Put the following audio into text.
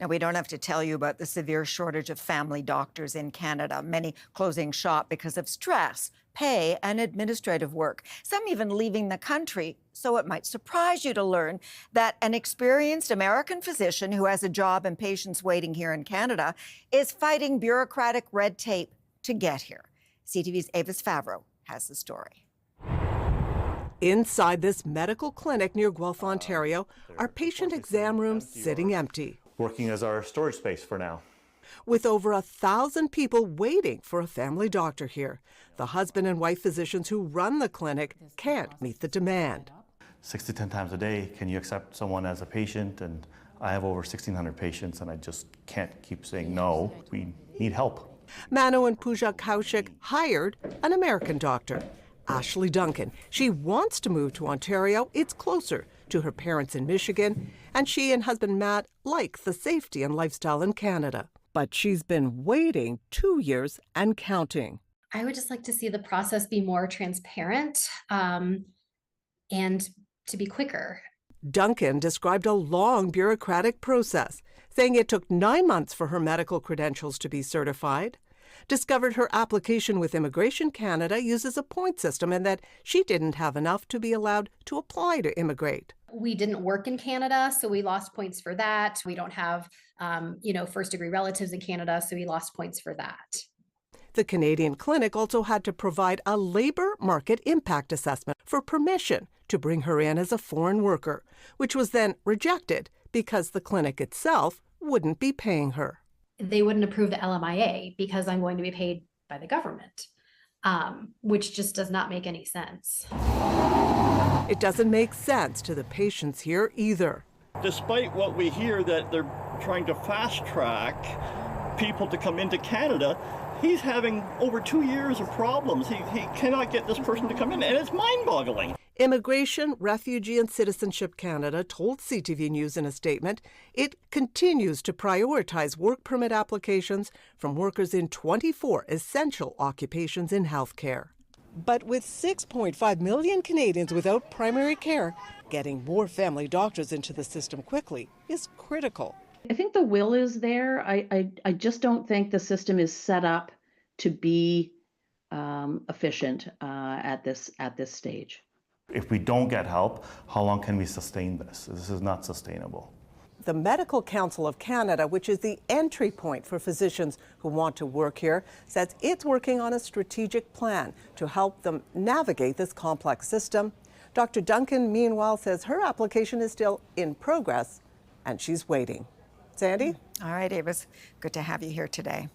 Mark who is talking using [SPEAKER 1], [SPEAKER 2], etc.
[SPEAKER 1] Now, we don't have to tell you about the severe shortage of family doctors in Canada, many closing shop because of stress, pay, and administrative work, some even leaving the country. So it might surprise you to learn that an experienced American physician who has a job and patients waiting here in Canada is fighting bureaucratic red tape to get here. CTV's Avis Favreau has the story.
[SPEAKER 2] Inside this medical clinic near Guelph, Ontario, are patient exam rooms sitting empty,
[SPEAKER 3] working as our storage space for now.
[SPEAKER 2] with over 1,000 people waiting for a family doctor here. The husband and wife physicians who run the clinic can't meet the demand.
[SPEAKER 3] 6 to 10 times a day, can you accept someone as a patient? And I have over 1,600 patients, and I just can't keep saying no. We need help.
[SPEAKER 2] Mano and Pooja Kaushik hired an American doctor, Ashley Duncan. She wants to move to Ontario. It's closer to her parents in Michigan, and she and husband Matt like the safety and lifestyle in Canada. But she's been waiting 2 years and counting.
[SPEAKER 4] I would just like to see the process be more transparent and to be quicker.
[SPEAKER 2] Duncan described a long bureaucratic process, saying it took 9 months for her medical credentials to be certified, discovered her application with Immigration Canada uses a point system and that she didn't have enough to be allowed to apply to immigrate.
[SPEAKER 4] We didn't work in Canada, so we lost points for that. We don't have, first-degree relatives in Canada, so we lost points for that.
[SPEAKER 2] The Canadian clinic also had to provide a labor market impact assessment for permission to bring her in as a foreign worker, which was then rejected because the clinic itself wouldn't be paying her.
[SPEAKER 4] They wouldn't approve the LMIA because I'm going to be paid by the government, which just does not make any sense.
[SPEAKER 2] It doesn't make sense to the patients here either.
[SPEAKER 5] Despite what we hear that they're trying to fast track people to come into Canada, he's having over 2 years of problems. He cannot get this person to come in, and it's mind-boggling.
[SPEAKER 2] Immigration, Refugee and Citizenship Canada told CTV News in a statement it continues to prioritize work permit applications from workers in 24 essential occupations in healthcare. But with 6.5 million Canadians without primary care, getting more family doctors into the system quickly is critical.
[SPEAKER 6] I think the will is there. I just don't think the system is set up to be efficient at this stage.
[SPEAKER 3] If we don't get help, how long can we sustain this? This is not sustainable.
[SPEAKER 2] The Medical Council of Canada, which is the entry point for physicians who want to work here, says it's working on a strategic plan to help them navigate this complex system. Dr. Duncan, meanwhile, says her application is still in progress and she's waiting. Sandy?
[SPEAKER 1] All right, Avis, good to have you here today.